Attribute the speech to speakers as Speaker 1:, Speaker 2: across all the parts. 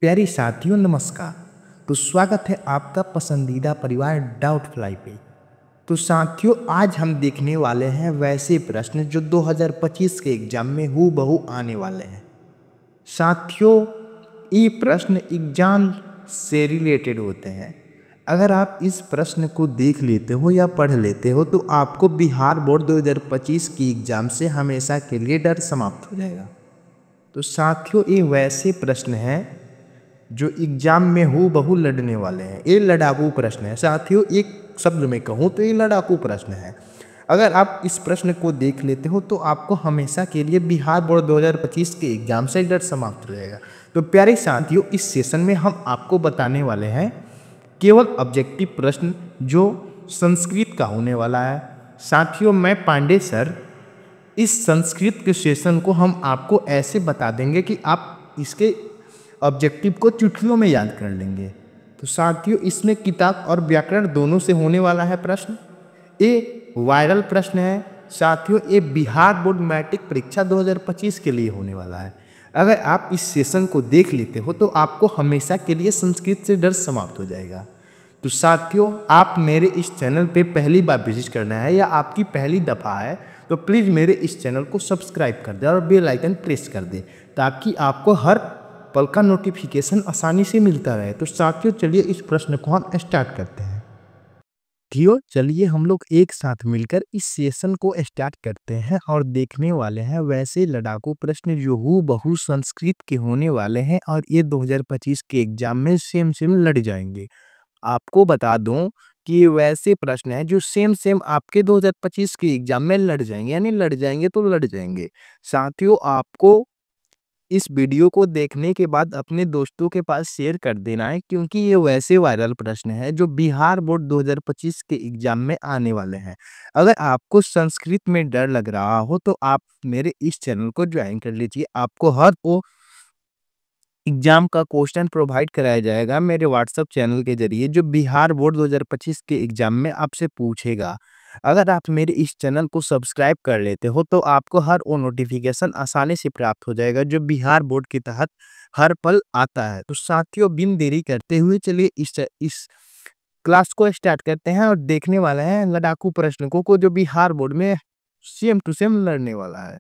Speaker 1: प्यारे साथियों नमस्कार। तो स्वागत है आपका पसंदीदा परिवार डाउट फ्लाई पे। तो साथियों आज हम देखने वाले हैं वैसे प्रश्न जो 2025 के एग्जाम में हूबहू आने वाले हैं। साथियों ये प्रश्न एग्जाम से रिलेटेड होते हैं। अगर आप इस प्रश्न को देख लेते हो या पढ़ लेते हो तो आपको बिहार बोर्ड 2025 की एग्जाम से हमेशा के लिए डर समाप्त हो जाएगा। तो साथियों ये वैसे प्रश्न हैं जो एग्जाम में हूबहू लड़ने वाले हैं। ये लड़ाकू प्रश्न है साथियों, एक शब्द में कहूँ तो ये लड़ाकू प्रश्न है। अगर आप इस प्रश्न को देख लेते हो तो आपको हमेशा के लिए बिहार बोर्ड 2025 के एग्जाम से डर समाप्त हो जाएगा। तो प्यारे साथियों इस सेशन में हम आपको बताने वाले हैं केवल ऑब्जेक्टिव प्रश्न जो संस्कृत का होने वाला है। साथियों मैं पांडे सर इस संस्कृत के सेशन को हम आपको ऐसे बता देंगे कि आप इसके ऑब्जेक्टिव को चुटकियों में याद कर लेंगे। तो साथियों इसमें किताब और व्याकरण दोनों से होने वाला है प्रश्न। ये वायरल प्रश्न है साथियों, ये बिहार बोर्ड मैट्रिक परीक्षा 2025 के लिए होने वाला है। अगर आप इस सेशन को देख लेते हो तो आपको हमेशा के लिए संस्कृत से डर समाप्त हो जाएगा। तो साथियों आप मेरे इस चैनल पे पहली बार विजिट करना है या आपकी पहली दफ़ा है तो प्लीज़ मेरे इस चैनल को सब्सक्राइब कर दें और बेल आइकन प्रेस कर दें ताकि आपको हर पल का नोटिफिकेशन आसानी से मिलता रहे। तो साथियों चलिए इस प्रश्न को हम स्टार्ट करते हैं। चलिए हम लोग एक साथ मिलकर इस सेशन को स्टार्ट करते हैं और देखने वाले हैं वैसे लड़ाकू प्रश्न जो हूबहू संस्कृत के होने वाले हैं और ये 2025 के एग्जाम में सेम लड़ जाएंगे। आपको बता दूं कि ये वैसे प्रश्न है जो सेम आपके 2025 के एग्जाम में लड़ जाएंगे, यानी लड़ जाएंगे तो लड़ जाएंगे। साथियों आपको इस वीडियो को देखने के बाद अपने दोस्तों के पास शेयर कर देना है क्योंकि ये वैसे वायरल प्रश्न है जो बिहार बोर्ड 2025 के एग्जाम में आने वाले हैं। अगर आपको संस्कृत में डर लग रहा हो तो आप मेरे इस चैनल को ज्वाइन कर लीजिए। आपको हर वो एग्जाम का क्वेश्चन प्रोवाइड कराया जाएगा मेरे व्हाट्सएप चैनल के जरिए जो बिहार बोर्ड 2025 के एग्जाम में आपसे पूछेगा। अगर आप मेरे इस चैनल को सब्सक्राइब कर लेते हो तो आपको हर वो नोटिफिकेशन आसानी से प्राप्त हो जाएगा जो बिहार बोर्ड के तहत हर पल आता है। तो साथियों बिन देरी करते हुए चलिए इस क्लास को स्टार्ट करते हैं और देखने वाले हैं लड़ाकू प्रश्न को जो बिहार बोर्ड में सेम टू सेम लड़ने वाला है।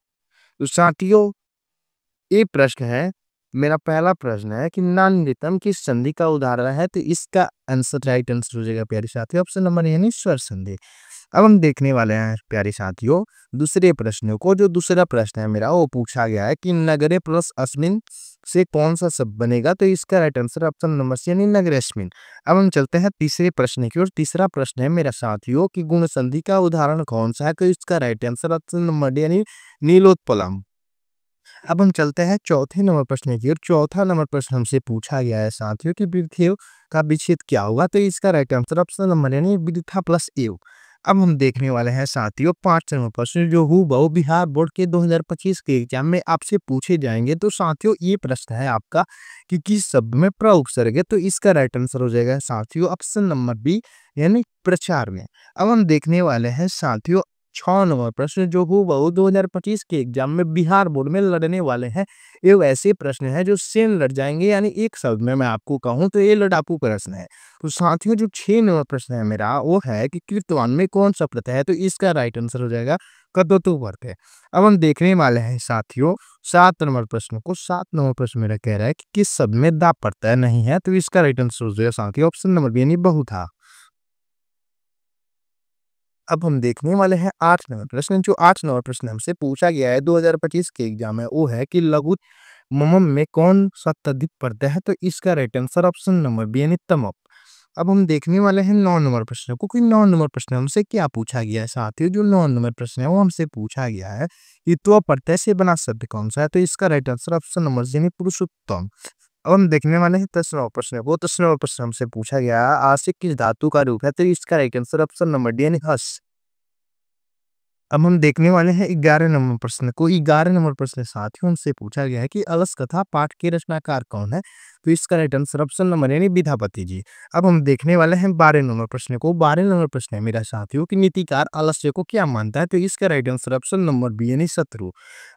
Speaker 1: तो साथियों ये प्रश्न है, मेरा पहला प्रश्न है कि नान्यतम किस संधि का उदाहरण है। तो इसका आंसर राइट आंसर हो जाएगा प्यारे साथियों ऑप्शन नंबर यानी स्वर संधि। अब हम देखने वाले हैं प्यारे साथियों दूसरे प्रश्न को। जो दूसरा प्रश्न है मेरा वो पूछा गया है कि नगरे प्लस अस्मिन से कौन सा शब्द बनेगा। तो इसका right answer option number C यानी नगरेस्मिन। अब हम चलते हैं तीसरे प्रश्न की ओर। तीसरा प्रश्न है मेरा साथियों कि गुण संधि का उदाहरण कौन सा है। तो इसका right answer option number D यानी नीलोत्पलम। अब हम चलते हैं चौथे नंबर प्रश्न की ओर। चौथा नंबर प्रश्न हमसे पूछा गया है साथियों कि वृद्धेव का विच्छेद क्या होगा। तो इसका राइट आंसर ऑप्शन नंबर यानी वृथा प्लस एव। अब हम देखने वाले हैं साथियों पांच नंबर प्रश्न जो हूबहू बिहार बोर्ड के 2025 के एग्जाम में आपसे पूछे जाएंगे। तो साथियों ये प्रश्न है आपका कि किस शब्द में प्र उपसर्ग है। तो इसका राइट आंसर हो जाएगा साथियों ऑप्शन नंबर बी यानी प्रचार में। अब हम देखने वाले हैं साथियों 6 नंबर प्रश्न जो हूबहू 2025 के एग्जाम में बिहार बोर्ड में लड़ने वाले हैं। ये वैसे प्रश्न है जो सेम लड़ जाएंगे, यानी एक शब्द में मैं आपको कहूं तो ये लड़ाकू प्रश्न है। तो साथियों जो 6 नंबर प्रश्न है मेरा वो है कि कीर्तवान में कौन सा प्रत्यय है। तो इसका राइट आंसर हो जाएगा कदोतु प्रत्यय। अब हम देखने वाले हैं साथियों 7 नंबर प्रश्न को। 7 नंबर प्रश्न मेरा कह रहा है कि किस शब्द में दा प्रत्यय नहीं है। तो इसका राइट आंसर हो जाएगा साथियों ऑप्शन नंबर बी यानी बहुधा। अब हम देखने वाले हैं 8 नंबर प्रश्न। जो 8 नंबर प्रश्न हमसे पूछा गया है 2025 के एग्जाम में वो है कि लघु ममम में कौन सा तद्धित प्रत्यय है। तो इसका right answer option number B यानी तमप। अब हम देखने वाले हैं 9 नंबर प्रश्न को कि 9 नंबर प्रश्न हमसे क्या पूछा गया है साथियों। जो 9 नंबर प्रश्न है वो हमसे पूछा गया है कि त्व प्रत्यय से बना शब्द कौन सा है। तो इसका right answer option number C यानी पुरुषोत्तम। अब हम देखने वाले हैं 10 नंबर प्रश्न को। 10 नंबर प्रश्न हमसे पूछा गया है आशिक किस धातु का रूप है। तो इसका right answer option number D यानी हस। अब हम देखने वाले हैं 11 नंबर प्रश्न को। 11 नंबर प्रश्न साथियों हमसे पूछा गया है कि अलस कथा पाठ के रचनाकार कौन है? तो इसका राइट आंसर ऑप्शन नंबर यानी विद्यापति जी। अब हम देखने वाले हैं 12 नंबर प्रश्न को। 12 नंबर प्रश्न है मेरा साथियों कि नीतिकार आलस्य को क्या मानता है? तो इसका right answer option number B यानी शत्रु।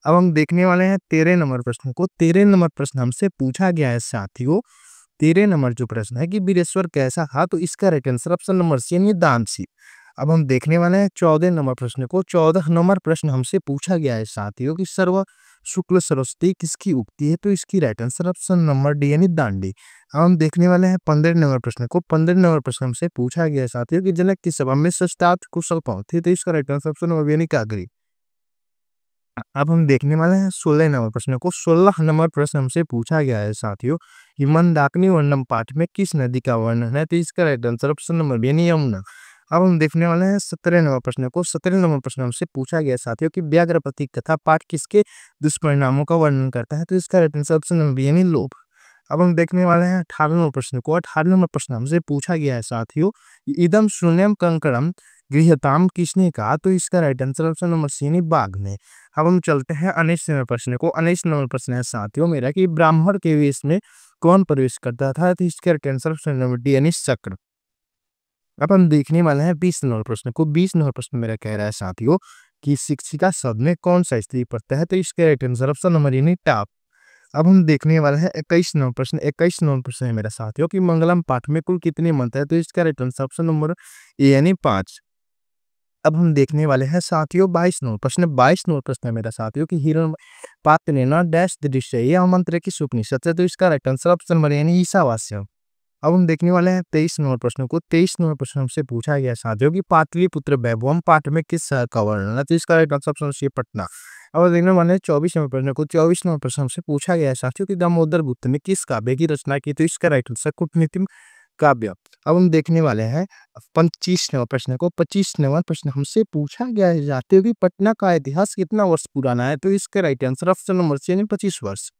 Speaker 1: अब हम देखने वाले हैं 13 नंबर प्रश्न को। 13 नंबर प्रश्न हमसे पूछा गया है साथियों। 13 नंबर जो प्रश्न है कि वीरेश्वर कैसा था? तो इसका right answer option number C यानी दानशील। अब हम देखने वाले हैं 14 नंबर प्रश्न को। 14 नंबर प्रश्न हमसे पूछा गया है साथियों कि सर्व शुक्ल सरस्वती किसकी उक्ति है? तो इसकी right answer option number D यानी दांडी। अब हम देखने वाले हैं 15 नंबर प्रश्न को। 15 नंबर प्रश्न हमसे पूछा गया है साथियों कि जनक की सभा में सष्टार्थ कुशल कौन थे? तो इसका right answer option number B यानी कागरी। अब हम देखने वाले हैं 16 नंबर प्रश्न को। 16 नंबर प्रश्न हमसे पूछा गया है साथियों कि मंदाकिनी वर्णम पाठ में किस नदी का वर्णन है? तो इसका right answer option number B यानी यमुना। अब हम देखने वाले हैं 17 नंबर प्रश्न को। 17 नंबर प्रश्न हमसे पूछा गया है साथियों कि व्याघ्रपति कथा पाठ किसके दुष्परिणामों का वर्णन करता है? तो इसका right answer option number B यानी लोभ। अब हम देखने वाले हैं 18 नंबर प्रश्न को। 18 नंबर प्रश्न हमसे पूछा गया है साथियों कि इदम शून्यम कंकड़म गृह्यताम किसने कहा? तो इसका right answer option number C यानी बाघ ने। अब हम चलते हैं 19 नंबर प्रश्न को। 19 नंबर प्रश्न है साथियों मेरा कि ब्राह्मण के वेश में कौन प्रवेश करता था? तो इसका right answer option number D यानी शक्र। अब हम देखने वाले हैं 20 नंबर प्रश्न को। 20 नंबर प्रश्न मेरा कह रहा है साथियों कि शिक्षिका शब्द में कौन सा स्त्री पड़ता है? तो इसका राइट आंसर ऑप्शन नंबर यानी टाप। अब हम देखने वाले हैं 21 नंबर प्रश्न। 21 नंबर प्रश्न है मेरा साथियों कि मंगलम पाठ में कुल कितने मंत्र है? तो इसका right answer option number A यानी 5। अब हम देखने वाले हैं साथियों 22 नंबर प्रश्न। 22 नंबर प्रश्न है मेरा साथियों कि हिरण पात्र ने ना डैश दृश्य यह मंत्र किस उपनिषद से? तो इसका राइट आंसर ऑप्शन नंबर यानी ईशावास्य। अब हम देखने वाले हैं 23 नंबर प्रश्न को। 23 नंबर प्रश्न हमसे पूछा गया है साथियों कि पाटलिपुत्र वैभवम पाठ में किस शहर का वर्णन है? तो इसका right answer option C Patna. अब देखने वाले हैं 24 नंबर प्रश्न को। 24 नंबर प्रश्न हमसे पूछा गया है साथियों कि दामोदर गुप्त ने किस काव्य की रचना की? तो इसका राइट आंसर कूटनीतिम काव्य। अब हम देखने वाले हैं 25 नंबर प्रश्न को। 25 नंबर प्रश्न हमसे पूछा गया है साथियों कि पटना का इतिहास कितना वर्ष पुराना है? तो इसका right answer option number C यानी 25 वर्ष।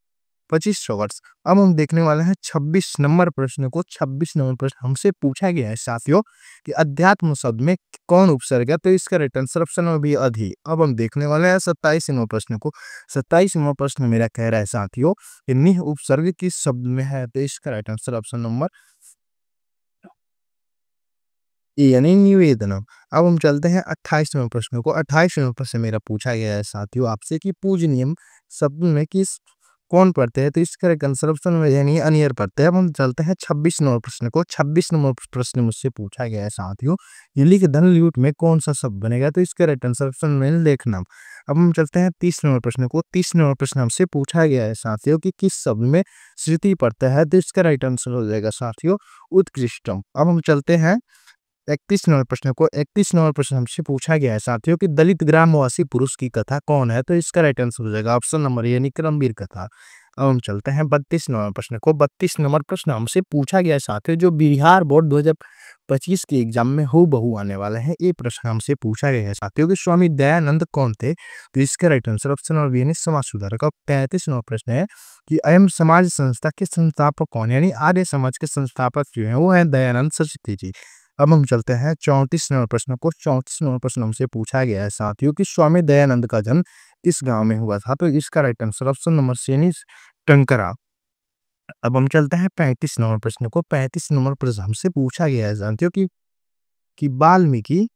Speaker 1: 2500 वर्ष। अब हम देखने वाले हैं 26 नंबर प्रश्न को। 26 नंबर प्रश्न हमसे पूछा गया है साथियों कि अध्यात्म शब्द में कौन उपसर्ग है? तो इसका right answer option number B अधि। अब हम देखने वाले हैं 27 नंबर प्रश्न को। 27 नंबर प्रश्न मेरा कह रहा है साथियों कि निह उपसर्ग किस शब्द में है? तो इसका right answer option number A यानी निवेदनम। अब हम चलते हैं 28 नंबर प्रश्न को। 28 नंबर प्रश्न मेरा पूछा गया है साथियों आपसे कि पूजनीय शब्द में किस कौन पढ़ते हैं? तो इसका एक आंसर ऑप्शन में यानी अनियर पढ़ते हैं। अब हम चलते हैं 26 नंबर प्रश्न को। 26 नंबर प्रश्न मुझसे पूछा गया है साथियों ये लिख धन ल्यूट में कौन सा शब्द बनेगा? तो इसका राइट आंसर ऑप्शन में लेखनाम। अब हम चलते हैं 30 नंबर प्रश्न को। 30 नंबर प्रश्न हमसे पूछा गया है साथियों कि किस शब्द में श्रुति पढ़ता है? तो इसका राइट आंसर हो जाएगा साथियों उत्कृष्टम। अब हम चलते हैं 31 नंबर प्रश्न को। 31 नंबर प्रश्न हमसे पूछा गया है साथियों कि दलित ग्रामवासी पुरुष की कथा कौन है? तो इसका राइट आंसर हो जाएगा ऑप्शन नंबर यानी क्रमवीर कथा। अब हम चलते हैं 32 नंबर प्रश्न को। 32 नंबर प्रश्न हमसे पूछा गया है साथियों जो बिहार बोर्ड 2025 के एग्जाम में हूबहू आने वाले हैं। ये प्रश्न हमसे पूछा गया है साथियों कि स्वामी दयानंद कौन थे? तो इसका राइट आंसर ऑप्शन नंबर यानी समाज सुधारक। अब 35 नंबर प्रश्न है कि अयम समाज संस्था के संस्थापक कौन है? यानी आर्य समाज के संस्थापक जो है वो है दयानंद सरस्वती जी। अब हम चलते हैं 34 नंबर प्रश्न को। 34 नंबर प्रश्न हमसे पूछा गया है साथियों कि स्वामी दयानंद का जन्म इस गांव में हुआ था? तो इसका right answer option number C यानी टंकरा। अब हम चलते हैं 35 नंबर प्रश्न को। 35 नंबर प्रश्न हमसे पूछा गया है साथियों कि वाल्मीकि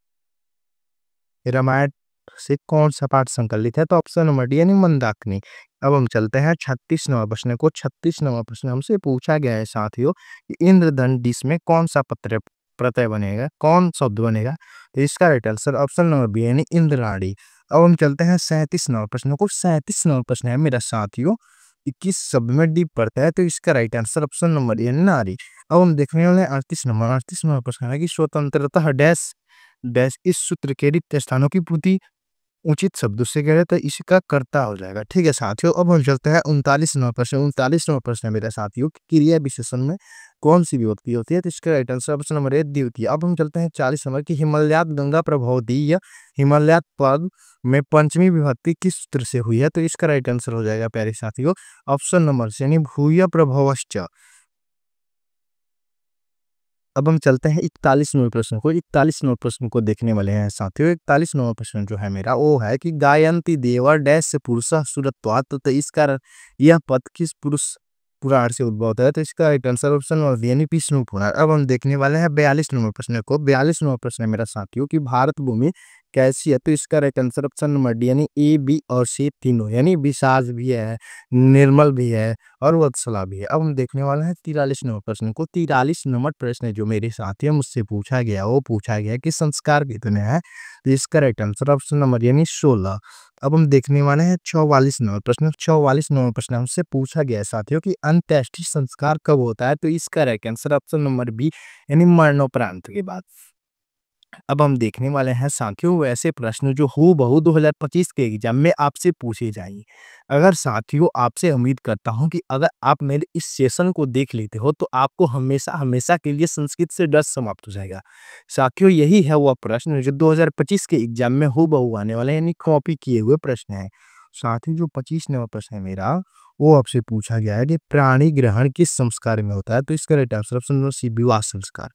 Speaker 1: रामायण से कौन सा पाठ संकलित है? तो ऑप्शन नंबर डी यानी मंदाकिनी। अब हम चलते हैं 36 नंबर प्रश्न को। 36 नंबर प्रश्न हमसे पूछा गया है साथियों कि इंद्रधनुष में कौन सा पत्र प्रत्यय बनेगा? कौन शब्द बनेगा? तो इसका right answer option number B यानी इंद्राणी। अब हम चलते हैं 37 नंबर प्रश्न को। 37 नंबर प्रश्न है मेरा साथियों कि किस शब्द में डी पड़ता है? तो इसका राइट आंसर ऑप्शन नंबर यानी नारी। अब हम देखने वाले हैं 38 नंबर प्रश्न है कि स्वतंत्रता डैश डैश इस सूत्र के रिक्त स्थानों की पूर्ति उचित शब्दों से कह रहे तो इसका कर्ता हो जाएगा। ठीक है साथियों। अब हम चलते हैं 39 नंबर प्रश्न। 39 नंबर प्रश्न है मेरे साथियों कि क्रिया विशेषण में कौन सी विभक्ति होती है? तो इसका right answer option number A द्वितीय। अब हम चलते हैं 40 नंबर की हिमालयात गंगा प्रभवती या हिमालयात पद में पंचमी विभक्ति किस सूत्र से हुई है? तो इसका राइट आंसर हो जाएगा प्यारे साथियों ऑप्शन नंबर से यानी भूय प्रभवश्च। अब हम चलते हैं 41वें प्रश्न को। 41वें प्रश्न को देखने वाले हैं साथियों। 41वां प्रश्न जो है मेरा वो है कि गायन्ति देवा डैश से पुरुषः सुरत्वात्, तो इसका यह पद किस पुरुष पुराण से उद्भव होता है? तो इसका राइट आंसर ऑप्शन और यानी विष्णु पुराण। अब हम देखने वाले हैं 42वें प्रश्न को। 42वां प्रश्न है मेरा साथियों कि भारत भूमि कैसी है? तो इसका right answer option number D यानी ए, बी और सी तीनों, यानी विशाल भी है, निर्मल भी है और वत्सला भी है। अब हम देखने वाले हैं 43वें प्रश्न को। 43 नंबर प्रश्न जो मेरे साथियों मुझसे पूछा गया वो पूछा गया कि संस्कार कितने हैं? तो इसका राइट आंसर ऑप्शन नंबर यानी 16। अब हम देखने वाले हैं 44वां प्रश्न। 44वां प्रश्न हमसे पूछा गया है साथियों कि अंत्येष्टि संस्कार कब होता है? तो इसका right answer option number B यानी मरणोपरांत के बाद। अब हम देखने वाले हैं साथियों वैसे प्रश्न जो हूबहू 2025 के एग्जाम में आपसे पूछे जाएंगे। अगर साथियों आपसे उम्मीद करता हूं कि अगर आप मेरे इस सेशन को देख लेते हो तो आपको हमेशा हमेशा के लिए संस्कृत से डर समाप्त हो जाएगा। साथियों यही है वह प्रश्न जो 2025 के एग्जाम में हूबहू आने वाला है, यानी कॉपी किए हुए प्रश्न है। साथ ही जो 25वां प्रश्न है मेरा वो आपसे पूछा गया है कि प्राणी ग्रहण किस संस्कार में होता है? तो इसका right answer option number C विवाह संस्कार।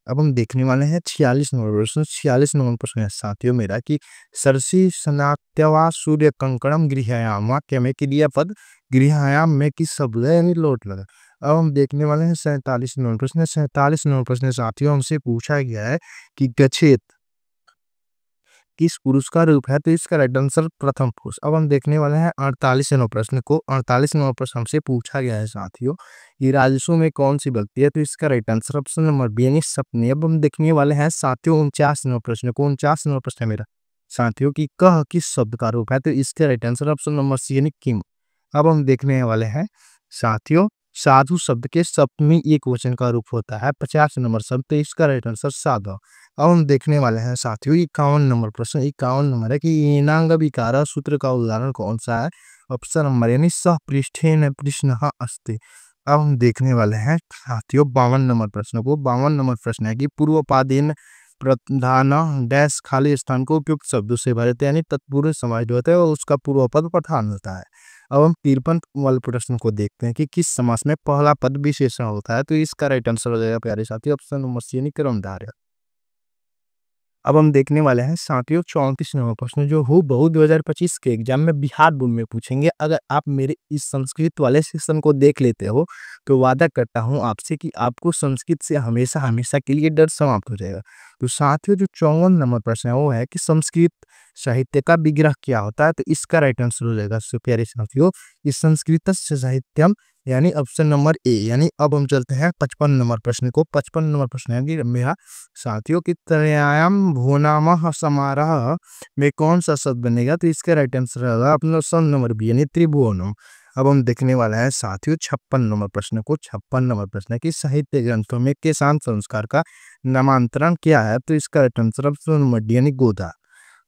Speaker 1: अब हम देखने वाले हैं 46 नंबर प्रश्न। 46 नंबर प्रश्न है साथियों मेरा कि सरसी स्नात्यवा सूर्य कंकणम गृहयाम वाक्य में क्रियापद गृहयाम में किस शब्द है यानी लोट लगा। अब हम देखने वाले हैं 47 नंबर प्रश्न। 47 नंबर प्रश्न साथियों हमसे पूछा गया है कि गच्छेत किस पुरुष का रूप है? तो इसका राइट आंसर प्रथम पुरुष। अब हम देखने वाले हैं 48वें प्रश्न को। 48वां प्रश्न हमसे पूछा गया है साथियों ये राजस्व में कौन सी भक्ति है? तो इसका right answer option number B यानी सपने। अब हम देखने वाले हैं साथियों 49वें प्रश्न को। 49वां प्रश्न है मेरा साथियों की कह किस शब्द का रूप है? तो इसका right answer option number C यानी किम। अब हम देखने वाले हैं साथियों साधु शब्द के सप्तमी एक वचन का रूप होता है 50 नंबर शब्द, तो इसका राइट आंसर साधु। अब हम देखने वाले हैं साथियों 51 नंबर प्रश्न। 51 नंबर है कि येनांग विकार सूत्र का उदाहरण कौन सा है? ऑप्शन नंबर यानी सह पृष्ठेन पृष्णः अस्ति। अब हम देखने वाले हैं साथियों 52 नंबर प्रश्न को। 52 नंबर प्रश्न है कि पूर्वपादेन प्रधान डैश खाली स्थान को उपयुक्त शब्दों से भरते हैं, यानी तत्पुरुष समाज जो होता है और उसका पूर्व पद प्रधान होता है। अब हम 53 वाले प्रश्न को देखते हैं कि किस समास में पहला पद विशेषण होता है? तो इसका राइट आंसर हो जाएगा प्यारे साथी ऑप्शन नंबर सी यानी कर्मधारय। अब हम देखने वाले हैं साथियों 34 नंबर प्रश्न जो हूबहू 2025 के एग्जाम में बिहार बोर्ड में पूछेंगे। अगर आप मेरे इस संस्कृत वाले सेशन को देख लेते हो तो वादा करता हूं आपसे कि आपको संस्कृत से हमेशा हमेशा के लिए डर समाप्त हो जाएगा। तो साथियों जो 54 नंबर प्रश्न है वो है कि संस्कृत साहित्य का विग्रह क्या होता है? तो इसका राइट आंसर हो जाएगा सो प्यारे साथियों इस संस्कृत साहित्यम यानी ऑप्शन नंबर ए। यानी अब हम चलते हैं 55 नंबर प्रश्न को। 55 नंबर प्रश्न है कि मेरा साथियों की त्रयाम भुवनामः समारोह में कौन सा शब्द बनेगा? तो इसका राइट आंसर होगा अपना ऑप्शन नंबर बी यानी त्रिभुवनम। अब हम देखने वाला है साथियों 56 नंबर प्रश्न को। 56 नंबर प्रश्न है कि साहित्य ग्रंथों में किसान संस्कार का नामांतरण क्या है? तो इसका right answer option number D यानी गोदा।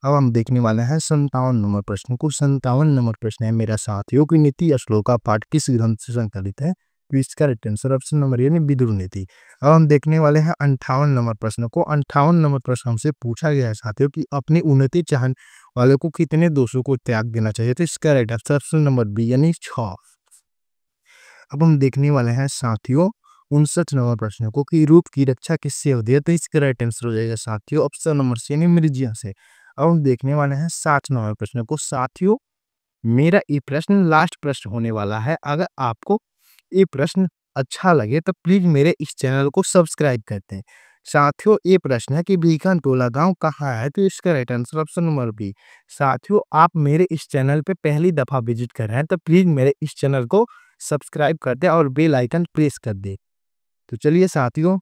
Speaker 1: अब हम देखने वाले हैं 57 नंबर प्रश्न को। 57 नंबर प्रश्न है मेरा साथियों की नीति श्लोका पाठ किस ग्रंथ से संकलित है? तो इसका राइट आंसर ऑप्शन नंबर यानी विदुर नीति। अब हम देखने वाले हैं 58 नंबर प्रश्न को। 58 नंबर प्रश्न हमसे पूछा गया है साथियों कि अपनी उन्नति चाहने वाले को कितने दोषों को त्याग देना चाहिए? तो इसका right answer option number B यानी 6। अब हम देखने वाले हैं साथियों 59 नंबर प्रश्न को कि रूप की रक्षा किससे होती है? तो इसका राइट आंसर हो जाएगा साथियों ऑप्शन नंबर सी यानी मृजिया से। अब हम देखने वाले हैं 60 नंबर प्रश्न को। साथियों मेरा ये प्रश्न लास्ट प्रश्न होने वाला है। अगर आपको ये प्रश्न अच्छा लगे तो प्लीज मेरे इस चैनल को सब्सक्राइब करते हैं। साथियों ये प्रश्न है कि बीकान टोला गांव कहाँ है? तो इसका right answer option number B. साथियों आप मेरे इस चैनल पे पहली दफा विजिट कर रहे हैं तो प्लीज मेरे इस चैनल को सब्सक्राइब कर दे और बेल आइकन प्रेस कर दे। तो चलिए साथियों